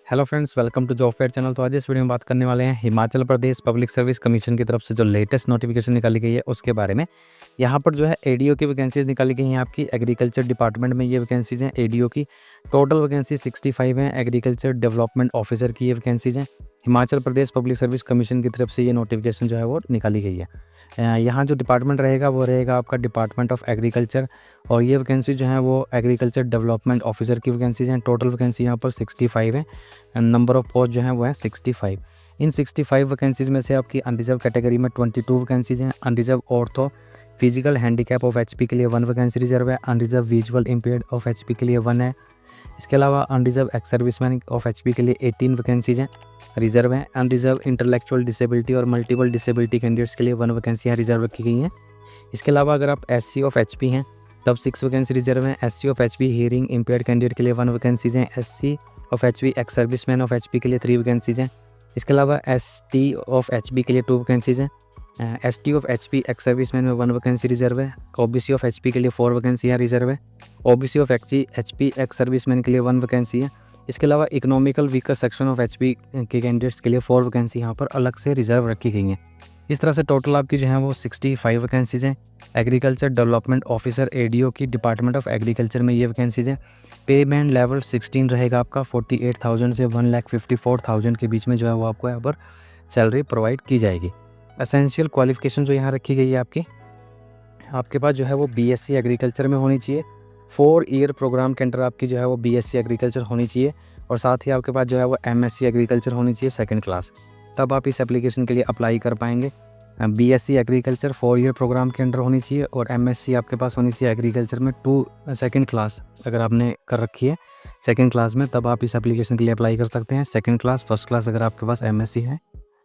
Hello friends, welcome to job fair channel. तो आज इस वीडियो में बात करने वाले हैं Himachal Pradesh public service commission की तरफ से जो लेटेस्ट नोटिफिकेशन निकाली गई है उसके बारे में। यहाँ पर जो है एडीओ की वैकेंसीज निकाली गई हैं आपकी एग्रीकल्चर डिपार्टमेंट में। ये वैकेंसीज हैं एडीओ की। टोटल वैकेंसी 65 हैं। एग्रीकल्चर डेवलपमेंट ऑफिसर की ये वैकेंसीज हैं। Himachal Pradesh public service commission की तरफ से ये नोटिफिकेशन जो है वो निकाली गई है। यहाँ जो डिपार्टमेंट रहेगा वो रहेगा आपका डिपार्टमेंट ऑफ एग्रीकल्चर, और ये वैकेंसी जो है वो एग्रीकल्चर डेवलपमेंट ऑफिसर की वैकेंसीज हैं। टोटल वैकेंसी यहाँ पर 65 है। नंबर ऑफ पोस्ट जो है वो है 65। इन 65 वैकेंसीज में से आपकी अनरिजर्व कैटेगरी में 22 वैकेंसीज हैं। Unreserved ortho physical handicap of HP के लिए 1 वैकेंसी रिजर्व है। Unreserved visual impaired of HP के लिए 1 है। इसके अलावा unreserved ex serviceman of HP के लिए 18 वैकेंसीज हैं, रिजर्व हैं। अनरिजर्व इंटेलेक्चुअल डिसेबिलिटी और मल्टीपल डिसेबिलिटी कैंडिडेट्स के लिए 1 वैकेंसियाँ रिजर्व रखी गई हैं। इसके अलावा अगर आप एससी ऑफ एचपी हैं तब 6 वैकेंसी रिजर्व हैं। SC of HP hearing impaired candidate के लिए 1 वैकेंसीज हैं। SC of HP x serviceman of HP के लिए 3 वैकेंसीज हैं। इसके अलावा एसटी ऑफ एचपी के लिए 2 वैकेंसीज हैं। ST of HP ex serviceman में 1 वैकेंसी रिजर्व है। ओबीसी ऑफ एचपी के लिए 4 वैकेंसियाँ रिजर्व है। OBC of HP ex serviceman के लिए 1 वैकेंसी है। इसके अलावा economical weaker section of HP के कैंडिडेट्स के लिए 4 वैकेंसी यहाँ पर अलग से रिजर्व रखी गई हैं। इस तरह से टोटल आपकी जो है वो 65 वैकेंसीज हैं। एग्रीकल्चर डेवलपमेंट ऑफिसर एडीओ की डिपार्टमेंट ऑफ एग्रीकल्चर में ये वैकेंसीज हैं। पेमेंट लेवल 16 रहेगा आपका। 48,000 से 1,54,000 के बीच में जो है वो आपको यहाँ पर सैलरी प्रोवाइड की जाएगी। एसेंशियल क्वालिफिकेशन जो यहाँ रखी गई है आपके पास जो है वो बीएससी एग्रीकल्चर में होनी चाहिए। 4 ईयर प्रोग्राम के अंडर आपकी जो है वो बीएससी एग्रीकल्चर होनी चाहिए, और साथ ही आपके पास जो है वो एमएससी एग्रीकल्चर होनी चाहिए 2nd क्लास। तब आप इस एप्लीकेशन के लिए अप्लाई कर पाएंगे। बीएससी एग्रीकल्चर 4 ईयर प्रोग्राम के अंडर होनी चाहिए, और एमएससी आपके पास होनी चाहिए एग्रीकल्चर में 2nd क्लास अगर आपने कर रखी है 2nd क्लास में, तब आप इस एप्लीकेशन के लिए अप्लाई कर सकते हैं। 2nd क्लास 1st क्लास अगर आपके पास एमएससी है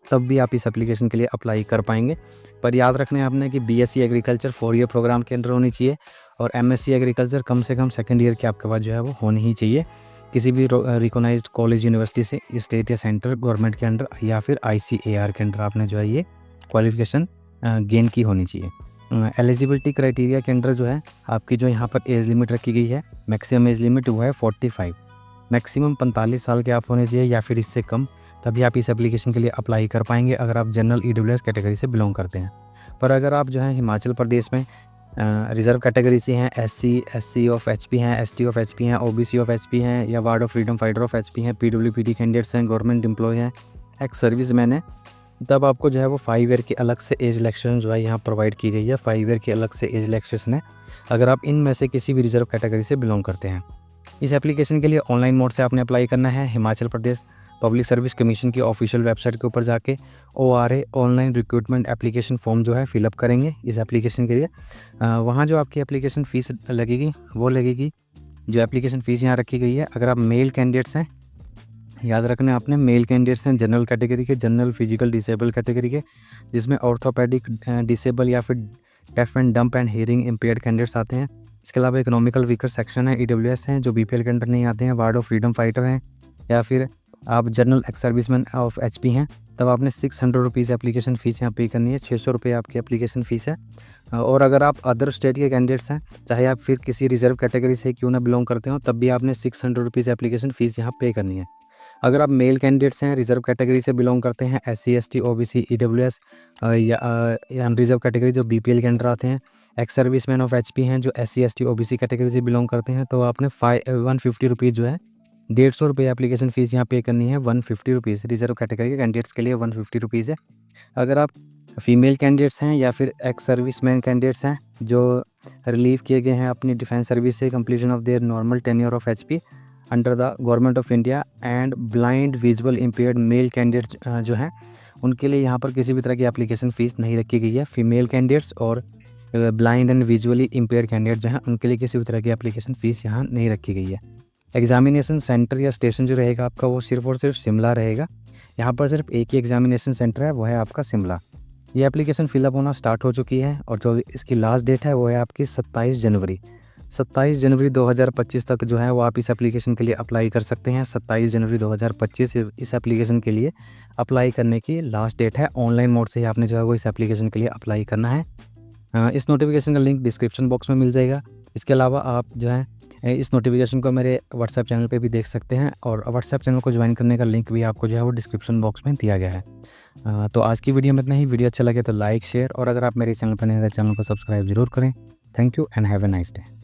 तब भी आप इस एप्लीकेशन के लिए अप्लाई कर पाएंगे। पर याद रखना है आपने कि बीएससी एग्रीकल्चर 4 ईयर प्रोग्राम के अंडर होनी चाहिए, और एमएससी एग्रीकल्चर कम से कम 2nd ईयर के आपके पास जो है वो होनी ही चाहिए। किसी भी रिकॉग्नाइज्ड कॉलेज यूनिवर्सिटी से, स्टेट या सेंट्रल गवर्नमेंट के अंडर या फिर आईसीएआर के अंडर आपने जो है ये क्वालिफिकेशन गेन की होनी चाहिए। एलिजिबिलिटी क्राइटेरिया के अंडर जो है आपकी जो यहाँ पर एज लिमिट रखी गई है, मैक्सिमम एज लिमिट वो है 45। मैक्सिमम 45 साल के आप होने चाहिए या फिर इससे कम, तभी आप इस एप्लीकेशन के लिए अप्लाई कर पाएंगे अगर आप जनरल ईडब्ल्यूएस कैटेगरी से बिलोंग करते हैं। पर अगर आप जो है हिमाचल प्रदेश में रिजर्व कैटेगरी से हैं, एससी ऑफ एचपी हैं, एसटी ऑफ एचपी हैं, ओबीसी ऑफ एचपी हैं, या ward of freedom fighter of HP हैं, पीडब्ल्यूपीडी कैंडिडेट्स हैं, गवर्नमेंट एम्प्लॉय हैं, एक्स सर्विस मैन है, तब आपको जो है वो 5 ईयर की अलग से एज रिलैक्सेशन जो है यहाँ प्रोवाइड की गई है। 5 ईयर की अलग से एज रिलैक्सेशन है अगर आप इनमें से किसी भी रिजर्व कैटेगरी से बिलोंग करते हैं। इस एप्लीकेशन के लिए ऑनलाइन मोड से आपने अप्लाई करना है। Himachal Pradesh public service commission की ऑफिशियल वेबसाइट के ऊपर जाके ORA online recruitment application form जो है फिलअप करेंगे इस एप्लीकेशन के लिए। वहाँ जो आपकी एप्लीकेशन फ़ीस लगेगी वो लगेगी, जो एप्लीकेशन फ़ीस यहाँ रखी गई है। अगर आप मेल कैंडिडेट्स हैं, याद रखना आपने, मेल कैंडिडेट्स हैं जनरल कैटेगरी के, जनरल फिजिकल डिसेबल कैटेगरी के, जिसमें ऑर्थोपेडिक डिसेबल या फिर deaf and dumb and hearing impaired candidates आते हैं। इसके अलावा इकोनॉमिकल वीकर सेक्शन है, EWS हैं जो BPL के अंडर नहीं आते हैं, वार्ड ऑफ फ्रीडम फाइटर हैं, या फिर आप general x serviceman of HP हैं, तब आपने 600 रुपीज़ एप्लीकेशन फ़ीस यहाँ पे करनी है। 600 रुपये आपकी एप्लीकेशन फ़ीस है। और अगर आप अदर स्टेट के कैंडिडेट्स हैं, चाहे आप फिर किसी रिजर्व कैटेगरी से क्यों ना बिलोंग करते हो, तब भी आपने 600 रुपीज़ एप्लीकेशन फ़ीस यहाँ पे करनी है। अगर आप मेल कैंडिडेट्स हैं, रिजर्व कैटेगरी से बिलोंग करते हैं, SC ST OBC EWS या अनरिजर्व कैटेगरी जो BPL के अंडर आते हैं, एक्स सर्विसमैन ऑफ एचपी हैं जो SC ST OBC कैटेगरी से बिलोंग करते हैं, तो आपने 150 रुपीज़ जो है 150 रुपये एप्लीकेशन फ़ीस यहाँ पे करनी है। 150 रुपीज़ रिजर्व कैटेगरी के कैंडिडेट्स के लिए 150 रुपीज़ है। अगर आप फीमेल कैंडिडेट्स हैं या फिर एक्स सर्विसमैन कैंडिडेट्स हैं जो रिलीव किए गए हैं अपनी डिफेंस सर्विस से, completion of their normal tenure of HP under the government of India, and blind visual impaired male candidates जो हैं उनके लिए यहाँ पर किसी भी तरह की एप्लीकेशन फ़ीस नहीं रखी गई है। फीमेल कैंडिडेट्स और blind and visually impaired candidate जो हैं उनके लिए किसी भी तरह की एप्लीकेशन फ़ीस यहाँ नहीं रखी गई है। एग्जामिनेशन सेंटर या स्टेशन जो रहेगा आपका वो सिर्फ और सिर्फ शिमला रहेगा। यहाँ पर सिर्फ एक ही एग्जामिनेशन सेंटर है, वो है आपका शिमला। ये एप्लीकेशन फिलअप होना स्टार्ट हो चुकी है, और जो इसकी लास्ट डेट है वो है आपकी 27 जनवरी 2025 तक जो है वो आप इस एप्लीकेशन के लिए अप्लाई कर सकते हैं। 27 जनवरी 2025 इस एप्लीकेशन के लिए अप्लाई करने की लास्ट डेट है। ऑनलाइन मोड से ही आपने जो है वो इस एप्लीकेशन के लिए अप्लाई करना है। इस नोटिफिकेशन का लिंक डिस्क्रिप्शन बॉक्स में मिल जाएगा। इसके अलावा आप जो है इस नोटिफिकेशन को मेरे व्हाट्सएप चैनल पे भी देख सकते हैं, और व्हाट्सएप चैनल को ज्वाइन करने का लिंक भी आपको जो है वो डिस्क्रिप्शन बॉक्स में दिया गया है। तो आज की वीडियो में इतना ही। वीडियो अच्छा लगे तो लाइक शेयर, और अगर आप मेरे चैनल पर नए हैं तो चैनल को सब्सक्राइब जरूर करें। Thank you and have a nice day.